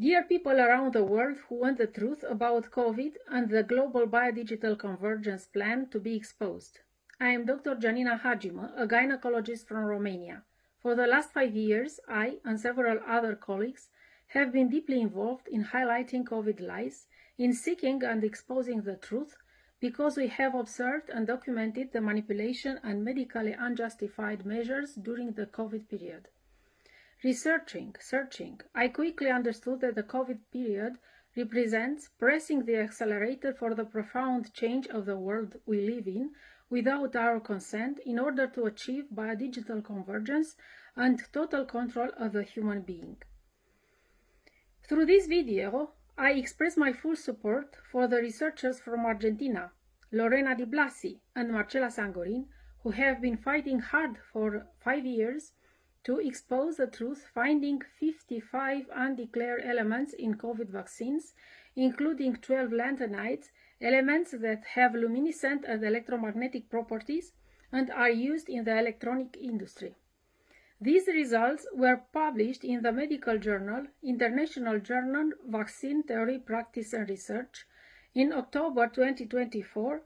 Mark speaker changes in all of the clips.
Speaker 1: Dear people around the world who want the truth about COVID and the global biodigital convergence plan to be exposed, I am Dr. Genina Hagima, a gynecologist from Romania. For the last 5 years, I and several other colleagues have been deeply involved in highlighting COVID lies, in seeking and exposing the truth, because we have observed and documented the manipulation and medically unjustified measures during the COVID period. Searching, I quickly understood that the COVID period represents pressing the accelerator for the profound change of the world we live in without our consent in order to achieve biodigital convergence and total control of the human being. Through this video, I express my full support for the researchers from Argentina, Lorena Di Blasi and Marcela Sangorin, who have been fighting hard for 5 years to expose the truth, finding 55 undeclared elements in COVID vaccines, including 12 lanthanides, elements that have luminescent and electromagnetic properties and are used in the electronic industry. These results were published in the medical journal, International Journal Vaccine Theory, Practice and Research, in October 2024,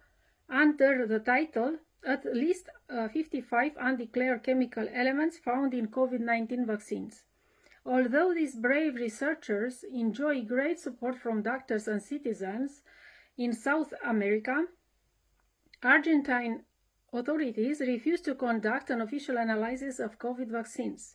Speaker 1: under the title At least 55 undeclared chemical elements found in COVID-19 vaccines. Although these brave researchers enjoy great support from doctors and citizens in South America, Argentine authorities refuse to conduct an official analysis of COVID vaccines.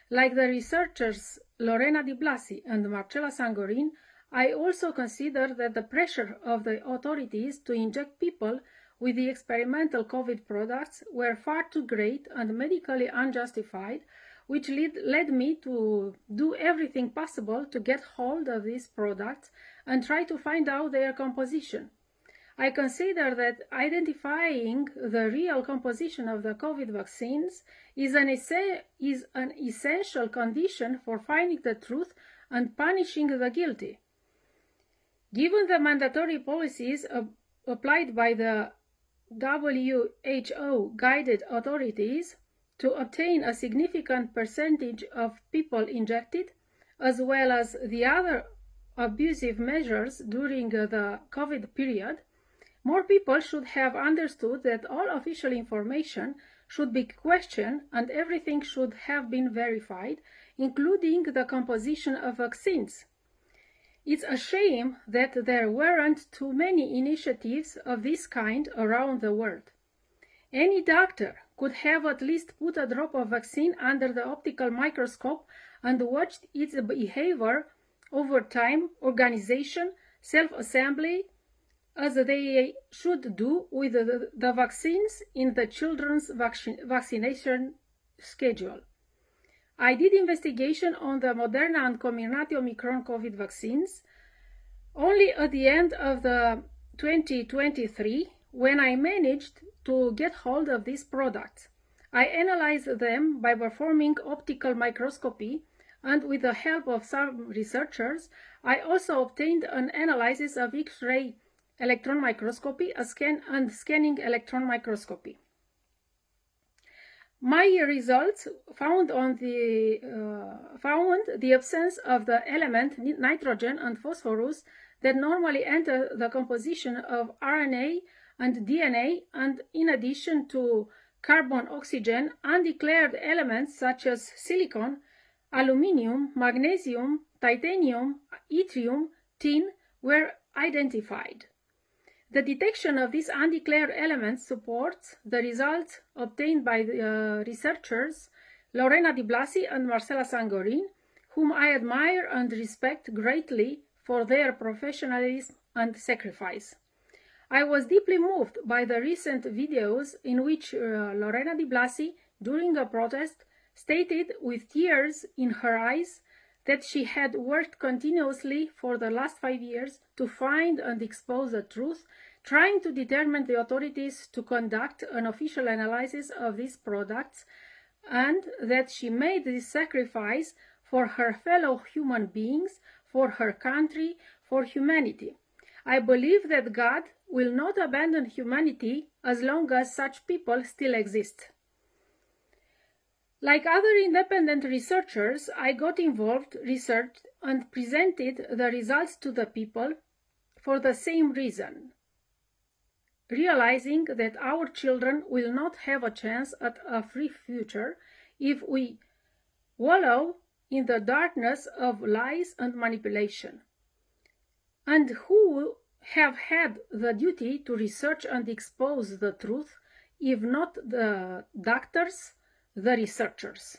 Speaker 1: Like the researchers Lorena Di Blasi and Marcela Sangorin, I also consider that the pressure of the authorities to inject people with the experimental COVID products were far too great and medically unjustified, which led me to do everything possible to get hold of these products and try to find out their composition. I consider that identifying the real composition of the COVID vaccines is an essential condition for finding the truth and punishing the guilty. Given the mandatory policies applied by the WHO-guided authorities to obtain a significant percentage of people injected, as well as the other abusive measures during the COVID period, more people should have understood that all official information should be questioned and everything should have been verified, including the composition of vaccines. It's a shame that there weren't too many initiatives of this kind around the world. Any doctor could have at least put a drop of vaccine under the optical microscope and watched its behavior over time, organization, self-assembly, as they should do with the vaccines in the children's vaccination schedule. I did investigation on the Moderna and Comirnaty Omicron COVID vaccines only at the end of the 2023 when I managed to get hold of these products. I analyzed them by performing optical microscopy, and with the help of some researchers, I also obtained an analysis of X-ray electron microscopy and scanning electron microscopy. My results found the absence of the element nitrogen and phosphorus that normally enter the composition of RNA and DNA, and in addition to carbon, oxygen, undeclared elements such as silicon, aluminium, magnesium, titanium, yttrium, tin were identified. The detection of these undeclared elements supports the results obtained by the researchers Lorena Di Blasi and Marcela Sangorin, whom I admire and respect greatly for their professionalism and sacrifice. I was deeply moved by the recent videos in which Lorena Di Blasi, during a protest, stated with tears in her eyes that she had worked continuously for the last 5 years to find and expose the truth, trying to determine the authorities to conduct an official analysis of these products, and that she made this sacrifice for her fellow human beings, for her country, for humanity. I believe that God will not abandon humanity as long as such people still exist. Like other independent researchers, I got involved, researched, and presented the results to the people for the same reason, realizing that our children will not have a chance at a free future if we wallow in the darkness of lies and manipulation, and who have had the duty to research and expose the truth, if not the doctors, the researchers.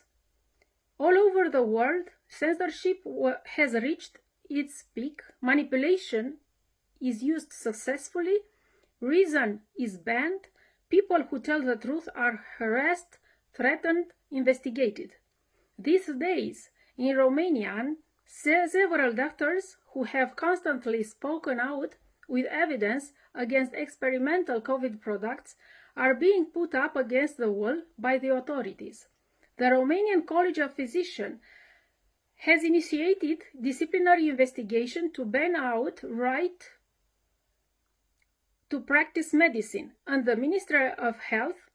Speaker 1: All over the world, censorship has reached its peak, manipulation is used successfully, reason is banned, people who tell the truth are harassed, threatened, investigated. These days, in Romania, several doctors who have constantly spoken out with evidence against experimental COVID products are being put up against the wall by the authorities. The Romanian College of Physicians has initiated disciplinary investigation to ban out right to practice medicine, and the Ministry of Health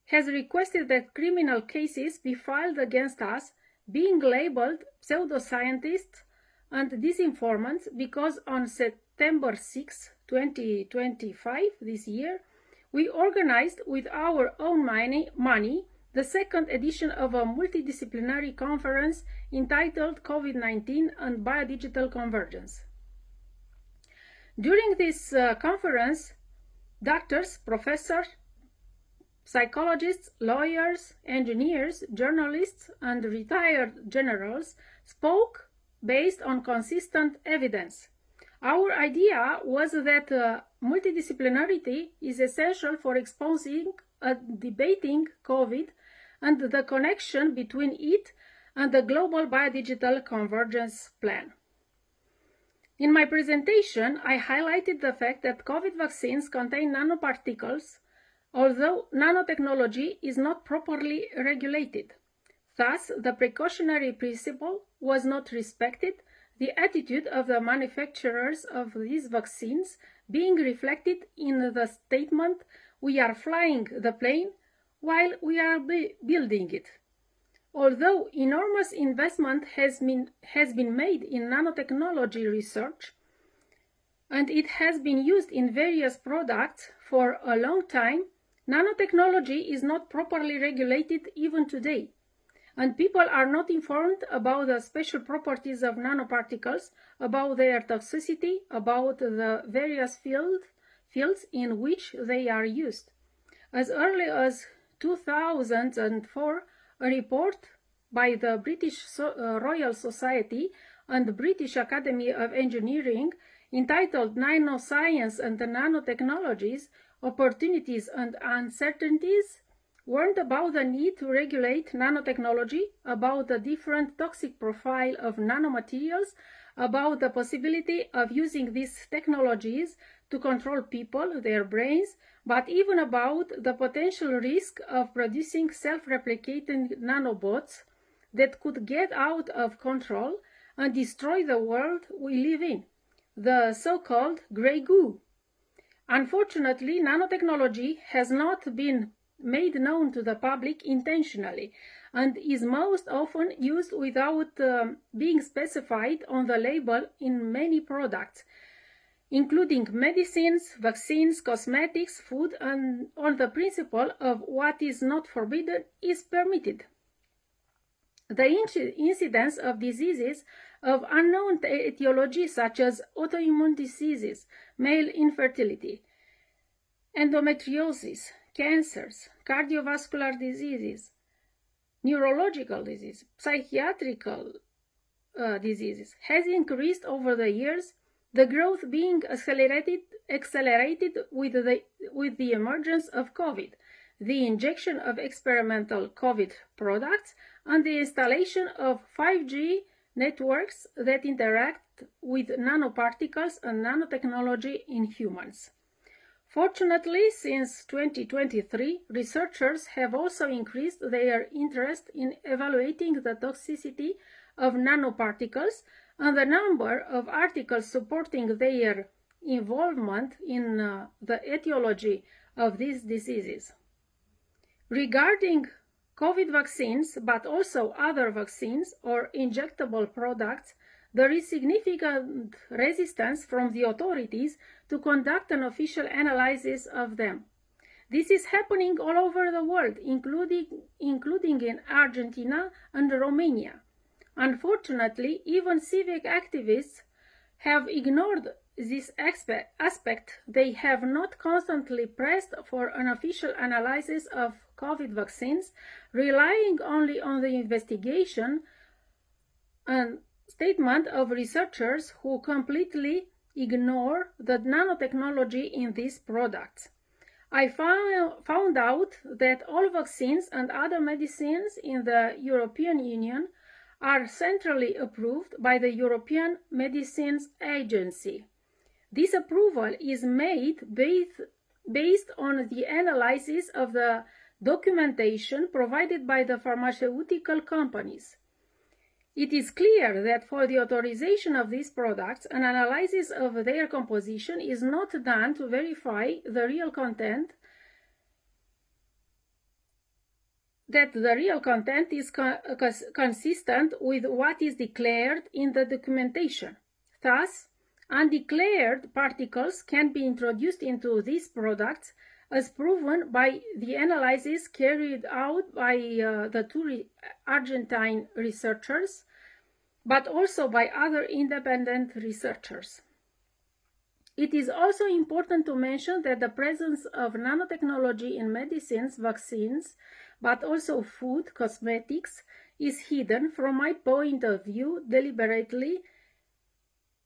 Speaker 1: has requested that criminal cases be filed against us, being labeled pseudoscientists and disinformants, because on September 6, 2025, this year, we organized with our own money the second edition of a multidisciplinary conference entitled COVID-19 and Biodigital Convergence. During this conference, doctors, professors, psychologists, lawyers, engineers, journalists, and retired generals spoke based on consistent evidence. Our idea was that multidisciplinarity is essential for exposing and debating COVID and the connection between it and the global biodigital convergence plan. In my presentation, I highlighted the fact that COVID vaccines contain nanoparticles, although nanotechnology is not properly regulated. Thus, the precautionary principle was not respected, the attitude of the manufacturers of these vaccines being reflected in the statement, "We are flying the plane while we are building it." Although enormous investment has been made in nanotechnology research, and it has been used in various products for a long time, nanotechnology is not properly regulated even today, and people are not informed about the special properties of nanoparticles, about their toxicity, about the various fields in which they are used. As early as 2004, a report by the British Royal Society and the British Academy of Engineering entitled Nanoscience and Nanotechnologies, Opportunities and Uncertainties warned about the need to regulate nanotechnology, about the different toxic profile of nanomaterials, about the possibility of using these technologies to control people, their brains, but even about the potential risk of producing self-replicating nanobots that could get out of control and destroy the world we live in, the so-called grey goo. Unfortunately, nanotechnology has not been made known to the public intentionally and is most often used without being specified on the label in many products, including medicines, vaccines, cosmetics, food, and on the principle of what is not forbidden is permitted. The incidence of diseases of unknown etiology, such as autoimmune diseases, male infertility, endometriosis, cancers, cardiovascular diseases, neurological disease, psychiatrical diseases, has increased over the years, the growth being accelerated with the emergence of COVID, the injection of experimental COVID products, and the installation of 5G networks that interact with nanoparticles and nanotechnology in humans. Fortunately, since 2023, researchers have also increased their interest in evaluating the toxicity of nanoparticles, and the number of articles supporting their involvement in the etiology of these diseases. Regarding COVID vaccines, but also other vaccines or injectable products, there is significant resistance from the authorities to conduct an official analysis of them. This is happening all over the world, including in Argentina and Romania. Unfortunately, even civic activists have ignored this aspect. They have not constantly pressed for an official analysis of COVID vaccines, relying only on the investigation and statement of researchers who completely ignore the nanotechnology in these products. I found out that all vaccines and other medicines in the European Union are centrally approved by the European Medicines Agency. This approval is made based on the analysis of the documentation provided by the pharmaceutical companies. It is clear that for the authorization of these products, an analysis of their composition is not done to verify the real content, that the real content is consistent with what is declared in the documentation. Thus, undeclared particles can be introduced into these products as proven by the analysis carried out by the two Argentine researchers, but also by other independent researchers. It is also important to mention that the presence of nanotechnology in medicines, vaccines, but also food, cosmetics, is hidden, from my point of view, deliberately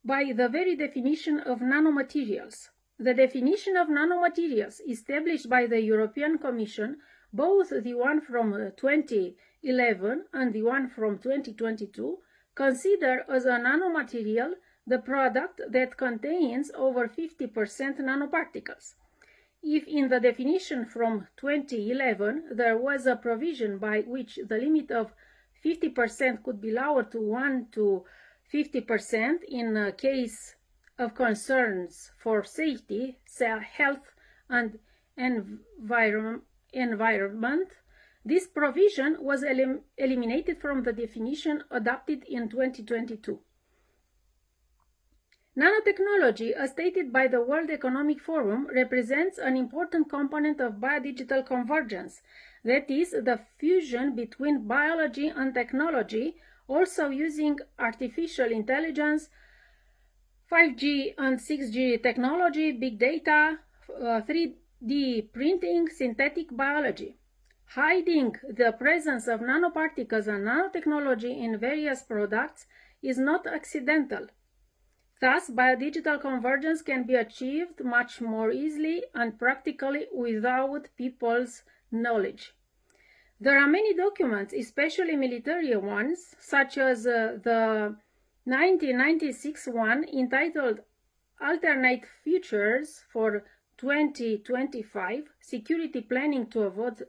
Speaker 1: by the very definition of nanomaterials. The definition of nanomaterials established by the European Commission, both the one from 2011 and the one from 2022, consider as a nanomaterial the product that contains over 50% nanoparticles. If in the definition from 2011 there was a provision by which the limit of 50% could be lowered to 1 to 50% in case of concerns for safety, health, and environment, this provision was eliminated from the definition adopted in 2022. Nanotechnology, as stated by the World Economic Forum, represents an important component of biodigital convergence, that is, the fusion between biology and technology, also using artificial intelligence, 5G and 6G technology, big data, 3D printing, synthetic biology. Hiding the presence of nanoparticles and nanotechnology in various products is not accidental. Thus, biodigital convergence can be achieved much more easily and practically without people's knowledge. There are many documents, especially military ones, such as the 1996 one entitled Alternate Futures for 2025, Security Planning to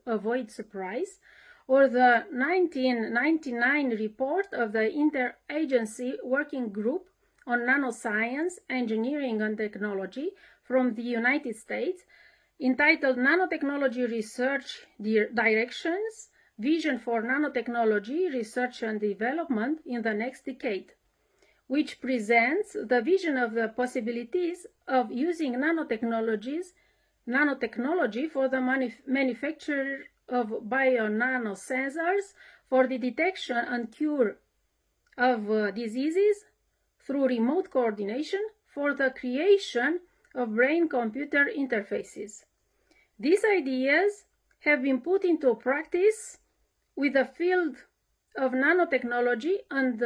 Speaker 1: Avoid Surprise, or the 1999 report of the Interagency Working Group on Nanoscience, Engineering and Technology from the United States, entitled Nanotechnology Research Directions, Vision for Nanotechnology Research and Development in the Next Decade, which presents the vision of the possibilities of using nanotechnology for the manufacture of bio-nanosensors for the detection and cure of diseases through remote coordination for the creation of brain-computer interfaces. These ideas have been put into practice with the field of nanotechnology and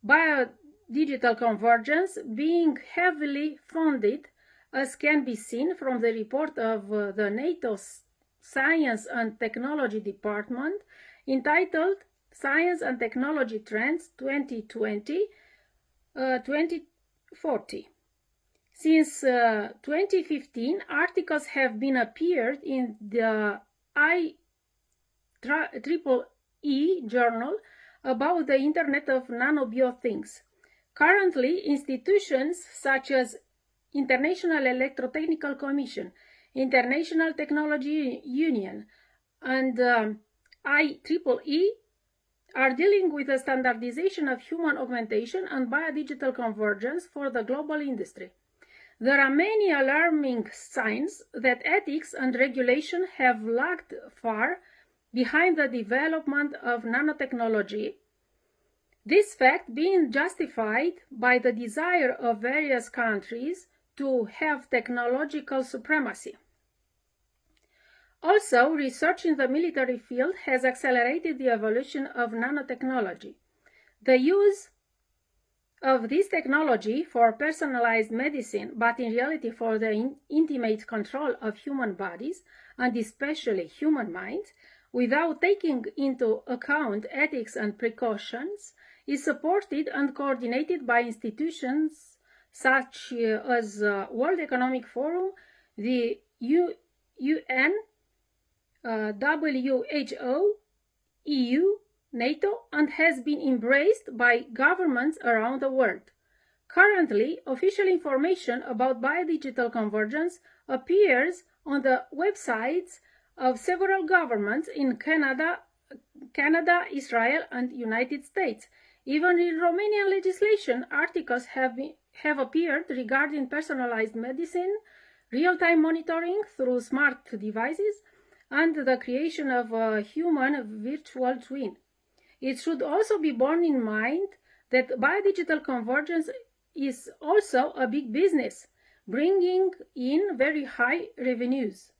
Speaker 1: biodigital convergence being heavily funded, as can be seen from the report of the NATO Science and Technology Department entitled Science and Technology Trends 2020-2040. Since 2015, articles have been appeared in the IEEE journal about the Internet of Nanobio Things. Currently, institutions such as International Electrotechnical Commission, International Technology Union, and IEEE are dealing with the standardization of human augmentation and biodigital convergence for the global industry. There are many alarming signs that ethics and regulation have lagged far behind the development of nanotechnology, this fact being justified by the desire of various countries to have technological supremacy. Also, research in the military field has accelerated the evolution of nanotechnology. The use of this technology for personalized medicine, but in reality for the intimate control of human bodies, and especially human minds, without taking into account ethics and precautions, is supported and coordinated by institutions such as World Economic Forum, the UN, WHO, EU, NATO, and has been embraced by governments around the world. Currently, official information about biodigital convergence appears on the websites of several governments in Canada, Israel, and United States. Even in Romanian legislation, articles have appeared regarding personalized medicine, real-time monitoring through smart devices, and the creation of a human virtual twin. It should also be borne in mind that biodigital convergence is also a big business, bringing in very high revenues.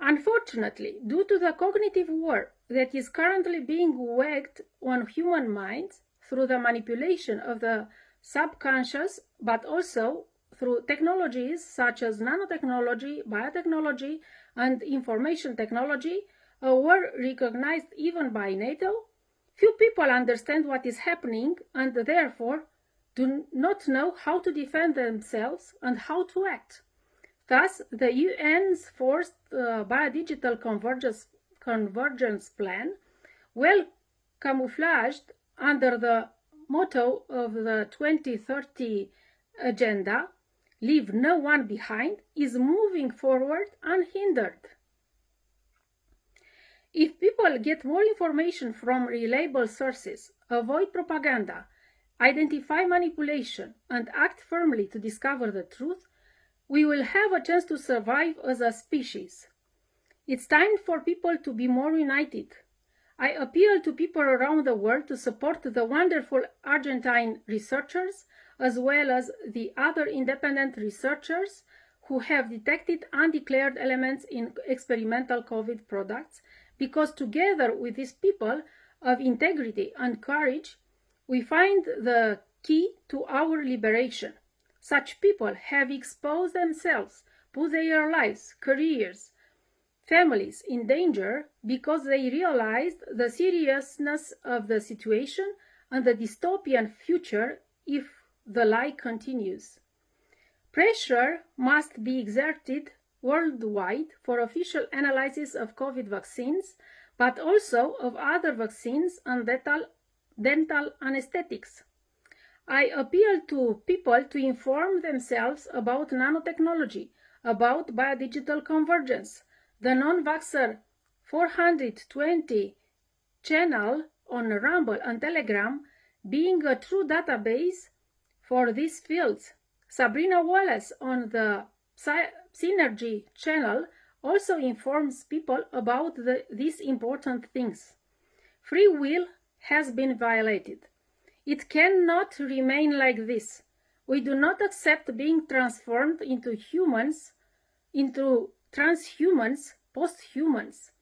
Speaker 1: Unfortunately, due to the cognitive war that is currently being waged on human minds through the manipulation of the subconscious, but also through technologies such as nanotechnology, biotechnology, and information technology, a war recognized even by NATO, few people understand what is happening and therefore do not know how to defend themselves and how to act. Thus, the UN's forced biodigital convergence plan, well camouflaged under the motto of the 2030 agenda, leave no one behind, is moving forward unhindered. If people get more information from reliable sources, avoid propaganda, identify manipulation, and act firmly to discover the truth, we will have a chance to survive as a species. It's time for people to be more united. I appeal to people around the world to support the wonderful Argentine researchers as well as the other independent researchers who have detected undeclared elements in experimental COVID products, because together with these people of integrity and courage, we find the key to our liberation. Such people have exposed themselves, put their lives, careers, families in danger because they realized the seriousness of the situation and the dystopian future if the lie continues. Pressure must be exerted worldwide for official analysis of COVID vaccines, but also of other vaccines and dental anesthetics. I appeal to people to inform themselves about nanotechnology, about biodigital convergence, the non-vaxxer 420 channel on Rumble and Telegram being a true database for these fields. Sabrina Wallace on the Synergy channel also informs people about these important things. Free will has been violated. It cannot remain like this. We do not accept being transformed into humans, into transhumans, posthumans.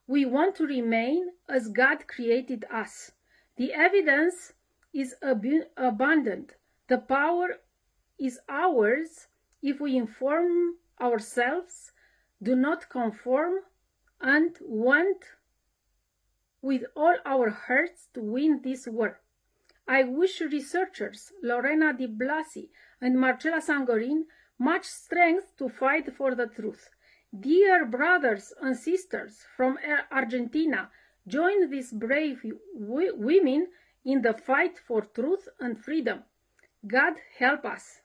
Speaker 1: We want to remain as God created us. The evidence is abundant. The power is ours if we inform ourselves, do not conform, and want with all our hearts to win this war. I wish researchers Lorena Di Blasi and Marcela Sangorin much strength to fight for the truth. Dear brothers and sisters from Argentina, join these brave women in the fight for truth and freedom. God help us.